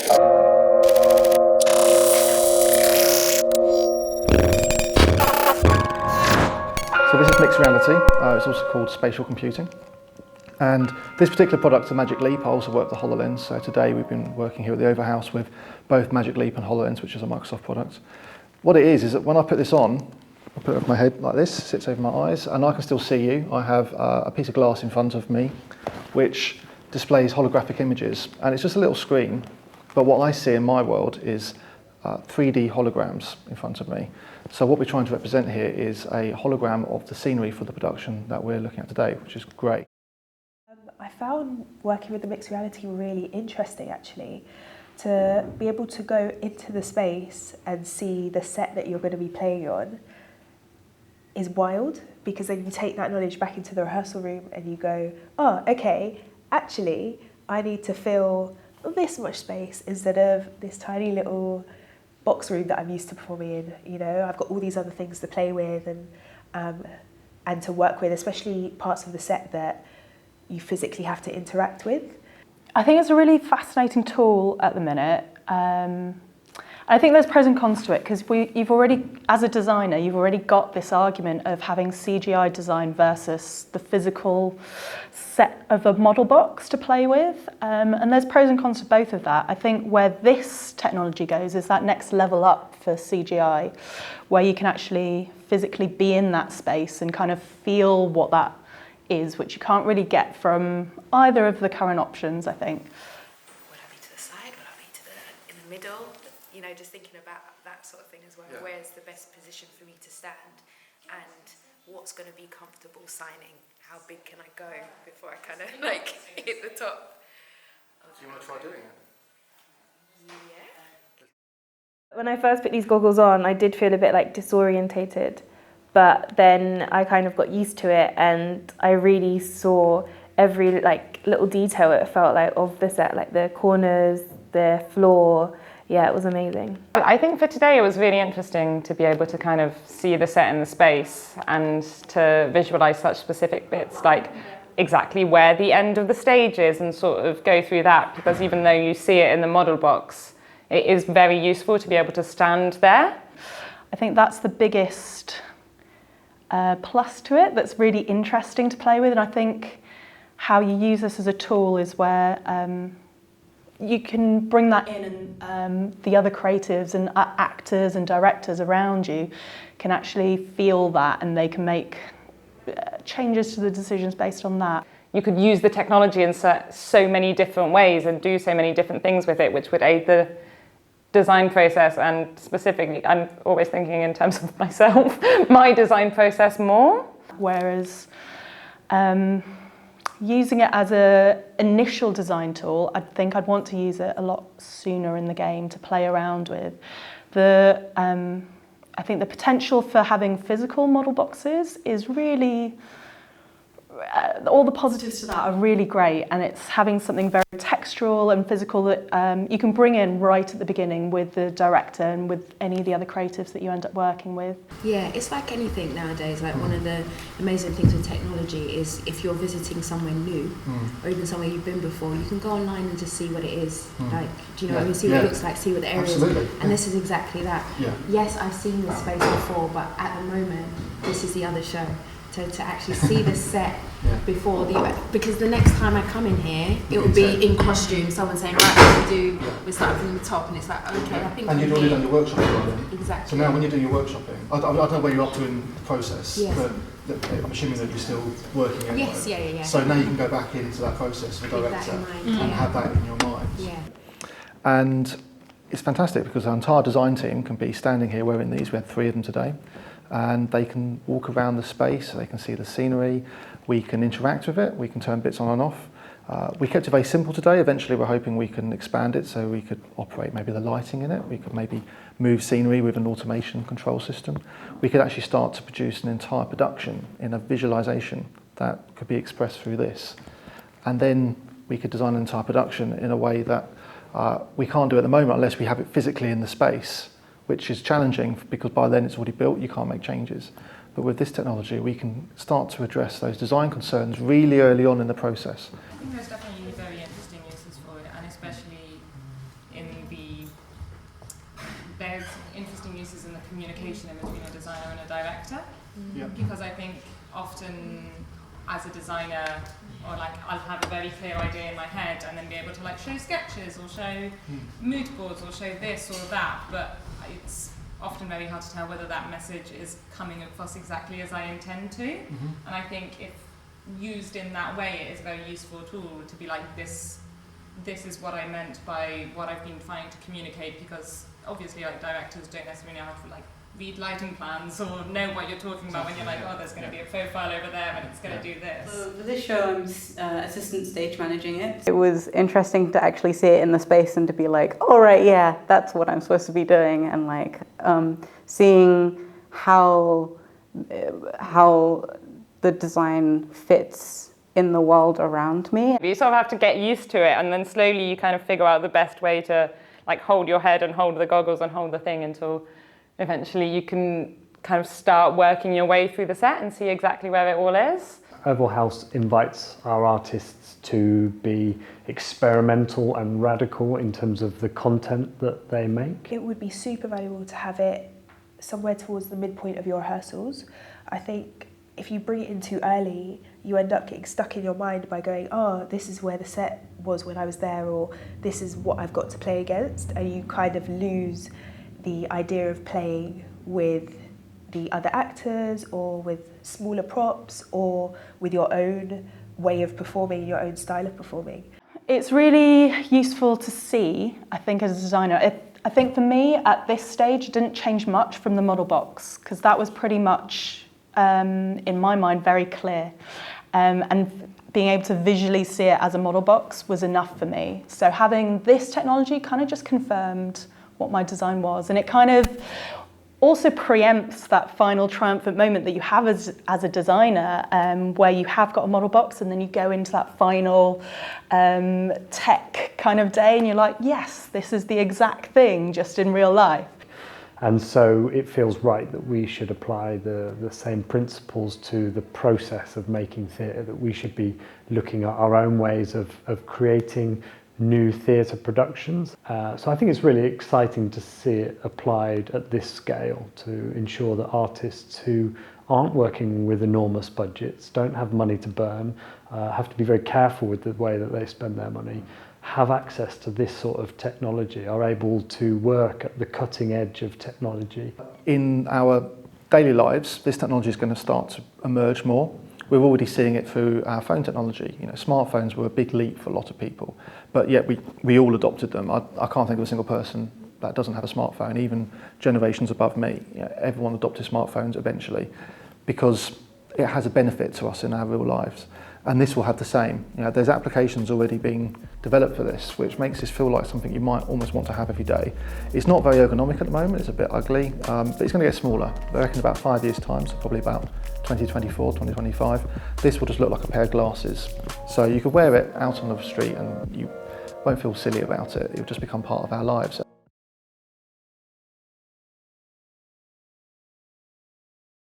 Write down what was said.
So this is mixed reality. It's also called spatial computing. And this particular product, the Magic Leap, I also work with the HoloLens. So today we've been working here at the Ovalhouse with both Magic Leap and HoloLens, which is a Microsoft product. What it is that when I put this on, I put it over my head like this, sits over my eyes, and I can still see you. I have a piece of glass in front of me, which displays holographic images. And it's just a little screen, but what I see in my world is 3D holograms in front of me. So what we're trying to represent here is a hologram of the scenery for the production that we're looking at today, which is great. I found working with the mixed reality really interesting, actually. To be able to go into the space and see the set that you're going to be playing on is wild, because then you take that knowledge back into the rehearsal room and you go, oh, okay, actually, I need to fill this much space instead of this tiny little box room that I'm used to performing in. You know, I've got all these other things to play with and to work with, especially parts of the set that you physically have to interact with. I think it's a really fascinating tool at the minute. I think there's pros and cons to it, because you've already, as a designer, you've already got this argument of having CGI design versus the physical set of a model box to play with. And there's pros and cons to both of that. I think where this technology goes is that next level up for CGI, where you can actually physically be in that space and kind of feel what that is, which you can't really get from either of the current options, I think. Would I be to the side? Would I be in the middle? You know, just thinking about that sort of thing as well. Yeah. Where's the best position for me to stand? And what's going to be comfortable signing? How big can I go before I kind of like hit the top? Do you want to try doing it? Yeah. When I first put these goggles on, I did feel a bit like disorientated, but then I kind of got used to it, and I really saw every like little detail, it felt like, of the set, like the corners, the floor. Yeah, it was amazing. I think for today it was really interesting to be able to kind of see the set in the space and to visualise such specific bits, like exactly where the end of the stage is, and sort of go through that, because even though you see it in the model box, it is very useful to be able to stand there. I think that's the biggest plus to it that's really interesting to play with, and I think how you use this as a tool is where you can bring that in, and the other creatives and actors and directors around you can actually feel that, and they can make changes to the decisions based on that. You could use the technology in so many different ways and do so many different things with it, which would aid the design process, and specifically, I'm always thinking in terms of myself, my design process more. Whereas using it as an initial design tool, I think I'd want to use it a lot sooner in the game to play around with. I think the potential for having physical model boxes is really, all the positives to that are really great, and it's having something very textural and physical that you can bring in right at the beginning with the director and with any of the other creatives that you end up working with. Yeah, it's like anything nowadays. Like one of the amazing things with technology is if you're visiting somewhere new or even somewhere you've been before, you can go online and just see what it is. Like, do you know what I mean? See what it looks like, see what the area is. And this is exactly that. Yeah. Yes, I've seen this space before, but at the moment, this is the other show. To actually see the set before because the next time I come in here, it will be in costume. Someone saying, right, we're starting from the top, and it's like, okay, I think. And you've already done your workshopping. Exactly. So now, when you're doing your workshopping, I don't know where you're up to in the process, but I'm assuming that you're still working anyway. Yes, yeah. So now you can go back into that process with the director and have that in your mind. Yeah. And it's fantastic because our entire design team can be standing here wearing these. We had 3 of them today. And they can walk around the space, they can see the scenery, we can interact with it, we can turn bits on and off. We kept it very simple today. Eventually we're hoping we can expand it so we could operate maybe the lighting in it, we could maybe move scenery with an automation control system. We could actually start to produce an entire production in a visualization that could be expressed through this. And then we could design an entire production in a way that we can't do at the moment unless we have it physically in the space, which is challenging because by then it's already built, you can't make changes. But with this technology, we can start to address those design concerns really early on in the process. I think there's definitely very interesting uses for it, and especially in there's interesting uses in the communication in between a designer and a director. Yeah. Because I think often as a designer, or like I'll have a very clear idea in my head and then be able to like show sketches or show mood boards or show this or that, but it's often very hard to tell whether that message is coming across exactly as I intend to. And I think if used in that way, it is a very useful tool to be like, this is what I meant by what I've been trying to communicate, because obviously like directors don't necessarily know how to like read lighting plans or know what you're talking about when you're like, oh, there's going to be a profile over there and it's going to do this. So for this show, I'm assistant stage managing it. It was interesting to actually see it in the space and to be like, all right, yeah, that's what I'm supposed to be doing, and like seeing how the design fits in the world around me. You sort of have to get used to it, and then slowly you kind of figure out the best way to like hold your head and hold the goggles and hold the thing until eventually you can kind of start working your way through the set and see exactly where it all is. Ovalhouse invites our artists to be experimental and radical in terms of the content that they make. It would be super valuable to have it somewhere towards the midpoint of your rehearsals. I think if you bring it in too early, you end up getting stuck in your mind by going, oh, this is where the set was when I was there, or this is what I've got to play against, and you kind of lose the idea of playing with the other actors or with smaller props or with your own way of performing, your own style of performing. It's really useful to see, I think, as a designer. I think for me, at this stage, it didn't change much from the model box, because that was pretty much, in my mind, very clear. And being able to visually see it as a model box was enough for me. So having this technology kind of just confirmed what my design was, and it kind of also preempts that final triumphant moment that you have as a designer, where you have got a model box and then you go into that final tech kind of day and you're like, yes, this is the exact thing, just in real life. And so it feels right that we should apply the same principles to the process of making theatre, that we should be looking at our own ways of creating new theatre productions. So I think it's really exciting to see it applied at this scale to ensure that artists who aren't working with enormous budgets, don't have money to burn, have to be very careful with the way that they spend their money, have access to this sort of technology, are able to work at the cutting edge of technology. In our daily lives, this technology is going to start to emerge more. We're already seeing it through our phone technology. You know, smartphones were a big leap for a lot of people, but yet we all adopted them. I can't think of a single person that doesn't have a smartphone, even generations above me. You know, everyone adopted smartphones eventually because it has a benefit to us in our real lives. And this will have the same. You know, there's applications already being developed for this, which makes this feel like something you might almost want to have every day. It's not very ergonomic at the moment, it's a bit ugly, but it's going to get smaller. I reckon about 5 years' time, so probably about 2024, 2025, this will just look like a pair of glasses. So you could wear it out on the street and you won't feel silly about it. It will just become part of our lives.